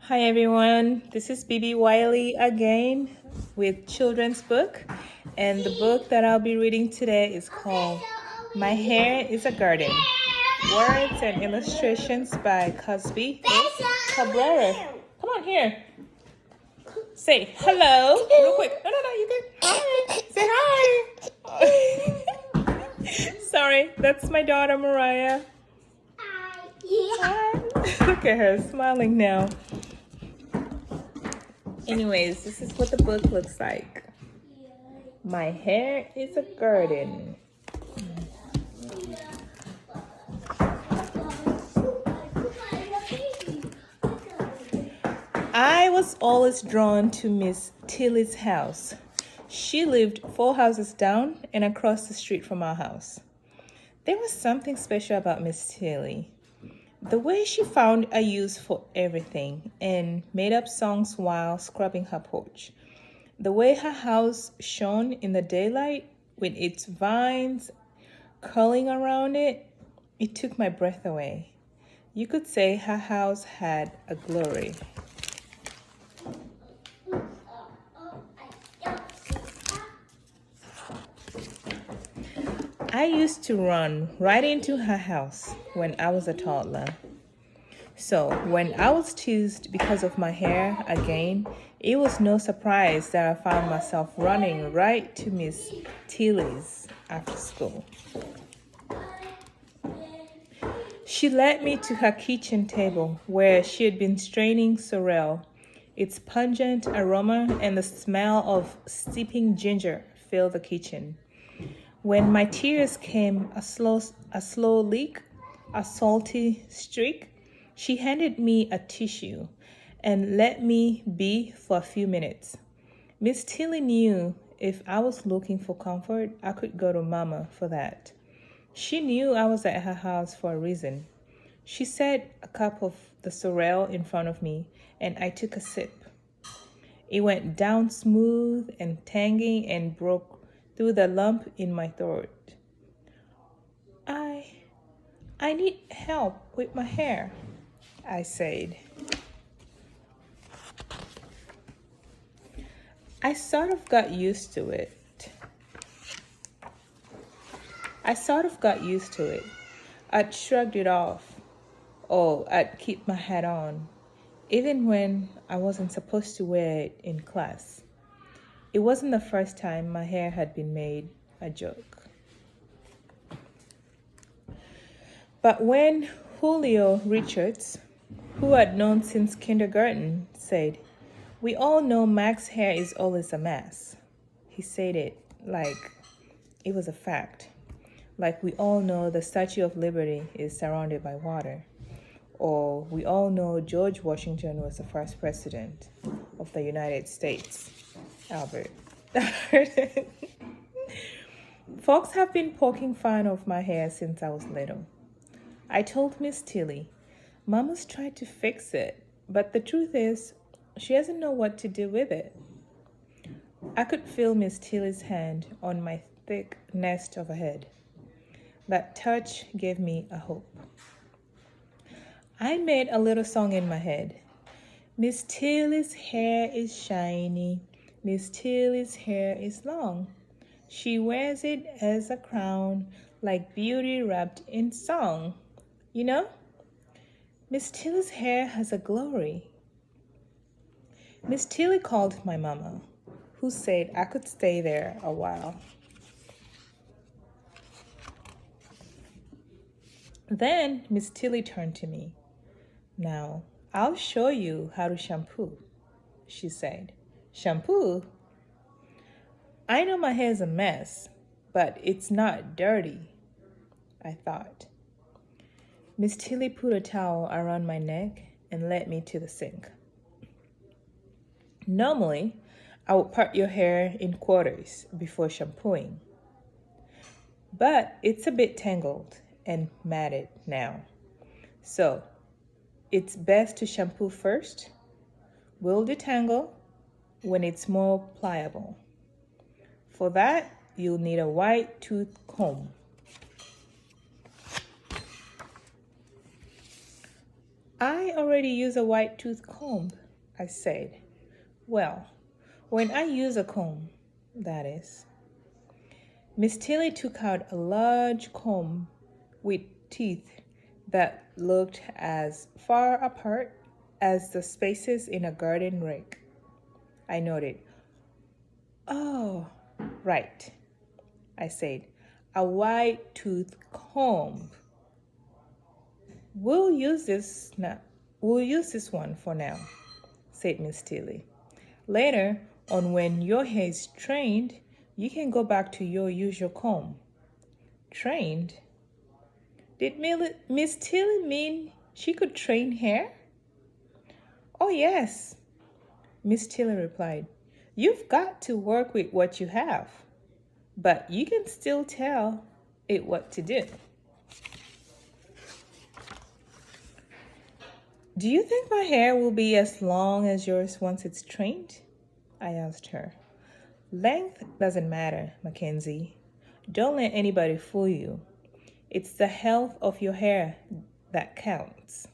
Hi everyone, this is Bibi Wiley again with children's book, and the book that I'll be reading today is called My Hair is a Garden. Words and illustrations by Cosby Cabrera. Come on here. Say hello real quick. No, you can. Hi. Say hi. Sorry, that's my daughter Mariah. Hi. Look at her smiling now. Anyways, this is what the book looks like. My hair is a garden. I was always drawn to Miss Tilly's house. She lived 4 houses down and across the street from our house. There was something special about Miss Tilly. The way she found a use for everything and made up songs while scrubbing her porch. The way her house shone in the daylight with its vines curling around it, it took my breath away. You could say her house had a glory. I used to run right into her house when I was a toddler. So when I was teased because of my hair again, it was no surprise that I found myself running right to Miss Tilly's after school. She led me to her kitchen table where she had been straining sorrel. Its pungent aroma and the smell of steeping ginger filled the kitchen. When my tears came a slow leak, a salty streak, she handed me a tissue and let me be for a few minutes. Miss Tilly knew if I was looking for comfort, I could go to Mama for that. She knew I was at her house for a reason. She set a cup of the sorrel in front of me, and I took a sip. It went down smooth and tangy and broke through the lump in my throat. I need help with my hair, I said. I sort of got used to it. I'd shrugged it off. Oh, I'd keep my hat on, even when I wasn't supposed to wear it in class. It wasn't the first time my hair had been made a joke. But when Julio Richards, who I'd known since kindergarten, said, "We all know Mac's hair is always a mess," he said it like it was a fact. Like we all know the Statue of Liberty is surrounded by water. Or we all know George Washington was the first president of the United States. Albert. Folks have been poking fun of my hair since I was little. I told Miss Tilly, Mama's tried to fix it, but the truth is, she doesn't know what to do with it. I could feel Miss Tilly's hand on my thick nest of a head. That touch gave me a hope. I made a little song in my head. Miss Tilly's hair is shiny. Miss Tilly's hair is long. She wears it as a crown, like beauty wrapped in song. You know, Miss Tilly's hair has a glory. Miss Tilly called my mama, who said I could stay there a while. Then Miss Tilly turned to me. "Now, I'll show you how to shampoo," she said. "Shampoo? I know my hair's a mess, but it's not dirty," I thought. Miss Tilly put a towel around my neck and led me to the sink. Normally, I would part your hair in quarters before shampooing, but it's a bit tangled and matted now. So, it's best to shampoo first. We'll detangle when it's more pliable. For that, you'll need a white tooth comb. I already use a white tooth comb, I said. Well, when I use a comb, that is. Miss Tilly took out a large comb with teeth that looked as far apart as the spaces in a garden rake. I nodded. Oh, right, I said. A white tooth comb. We'll use this now. We'll use this one for now, said Miss Tilly. Later on, when your hair is trained, you can go back to your usual comb. Trained? Did Miss Tilly mean she could train hair? Oh, yes, Miss Tilly replied. You've got to work with what you have, but you can still tell it what to do. Do you think my hair will be as long as yours once it's trained? I asked her. Length doesn't matter, Mackenzie. Don't let anybody fool you. It's the health of your hair that counts.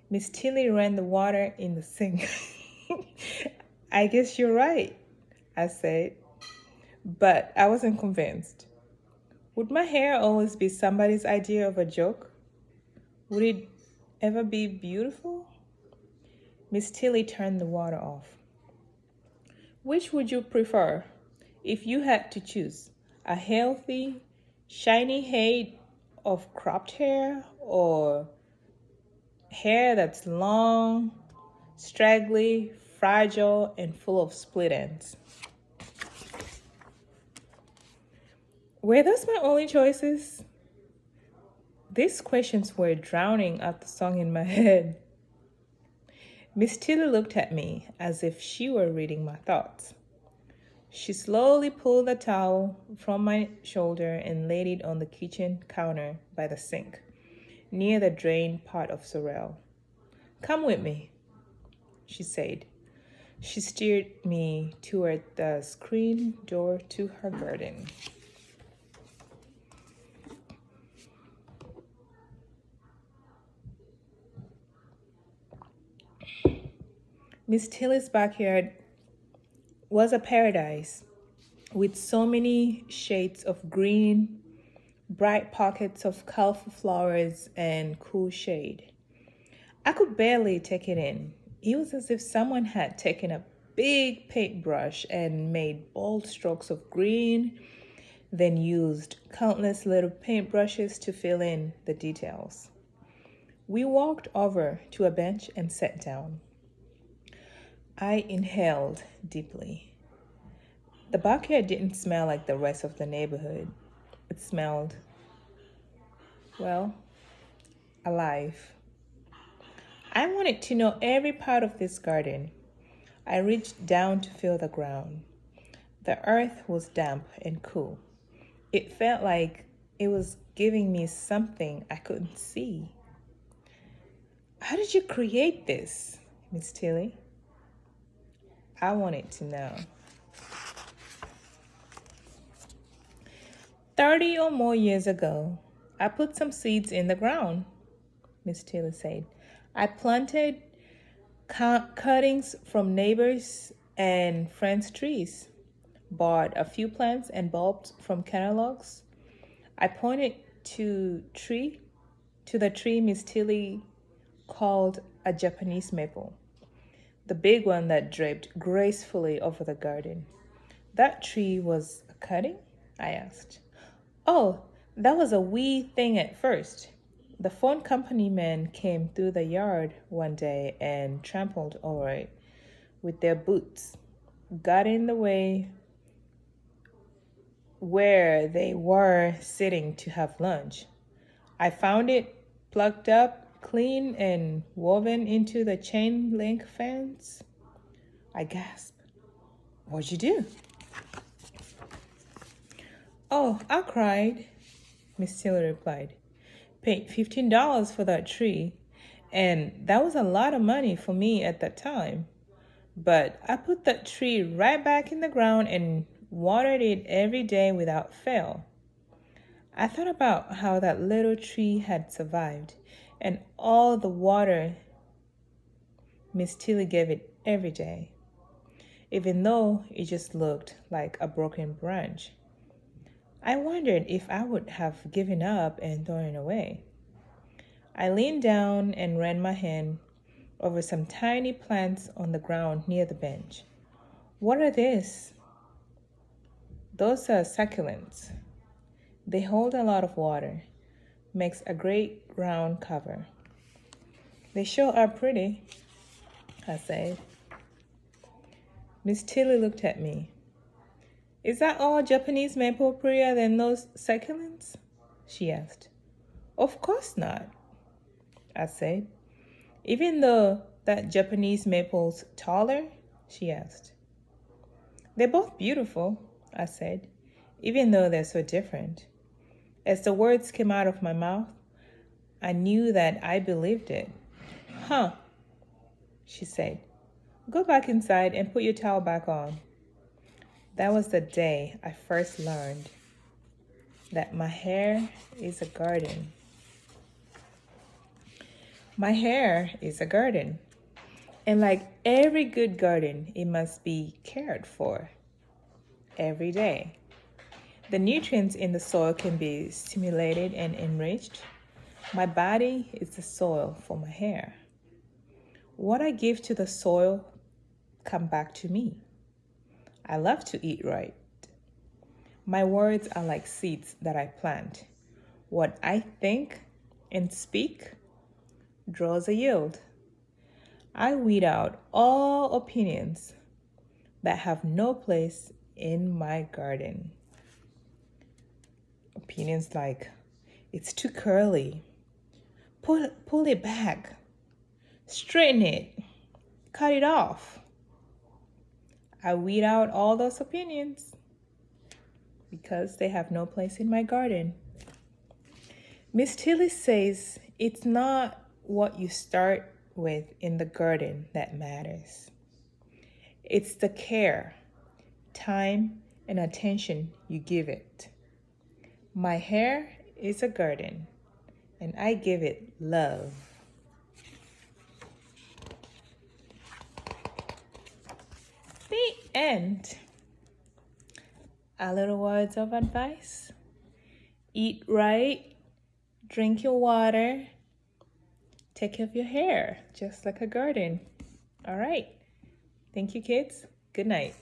Miss Tilly ran the water in the sink. I guess you're right, I said, but I wasn't convinced. Would my hair always be somebody's idea of a joke? Would it ever be beautiful? Miss Tilly turned the water off. Which would you prefer if you had to choose? A healthy, shiny head of cropped hair or hair that's long, straggly, fragile, and full of split ends? Were those my only choices? These questions were drowning out the song in my head. Miss Tilly looked at me as if she were reading my thoughts. She slowly pulled a towel from my shoulder and laid it on the kitchen counter by the sink, near the drained pot of sorrel. Come with me, she said. She steered me toward the screen door to her garden. Miss Tilly's backyard was a paradise with so many shades of green, bright pockets of colorful flowers, and cool shade. I could barely take it in. It was as if someone had taken a big paintbrush and made bold strokes of green, then used countless little paintbrushes to fill in the details. We walked over to a bench and sat down. I inhaled deeply. The backyard didn't smell like the rest of the neighborhood. It smelled, well, alive. I wanted to know every part of this garden. I reached down to feel the ground. The earth was damp and cool. It felt like it was giving me something I couldn't see. How did you create this, Miss Tilly? I wanted to know. 30 or more years ago, I put some seeds in the ground, Miss Tilly said. I planted cuttings from neighbors and friends' trees, bought a few plants and bulbs from catalogs. I pointed to the tree Miss Tilly called a Japanese maple, the big one that draped gracefully over the garden. That tree was a cutting? I asked. Oh, that was a wee thing at first. The phone company men came through the yard one day and trampled over it with their boots, got in the way where they were sitting to have lunch. I found it plucked up, clean, and woven into the chain link fence. I gasped. What'd you do? Oh, I cried, Miss Tilly replied. Paid $15 for that tree, and that was a lot of money for me at that time. But I put that tree right back in the ground and watered it every day without fail. I thought about how that little tree had survived and all the water Miss Tilly gave it every day, even though it just looked like a broken branch. I wondered if I would have given up and thrown it away. I leaned down and ran my hand over some tiny plants on the ground near the bench. What are these? Those are succulents. They hold a lot of water, makes a great ground cover. They sure are pretty, I said. Miss Tilly looked at me. Is that all Japanese maple prettier than those succulents? She asked. Of course not, I said. Even though that Japanese maple's taller? She asked. They're both beautiful, I said, even though they're so different. As the words came out of my mouth, I knew that I believed it. Huh, she said. Go back inside and put your towel back on. That was the day I first learned that my hair is a garden. My hair is a garden. And like every good garden, it must be cared for every day. The nutrients in the soil can be stimulated and enriched. My body is the soil for my hair. What I give to the soil come back to me. I love to eat right. My words are like seeds that I plant. What I think and speak draws a yield. I weed out all opinions that have no place in my garden. Opinions like, it's too curly, pull it back, straighten it, cut it off. I weed out all those opinions because they have no place in my garden. Miss Tilly says it's not what you start with in the garden that matters. It's the care, time, and attention you give it. My hair is a garden, and I give it love. The end. A little words of advice. Eat right, drink your water, take care of your hair, just like a garden. All right. Thank you, kids. Good night.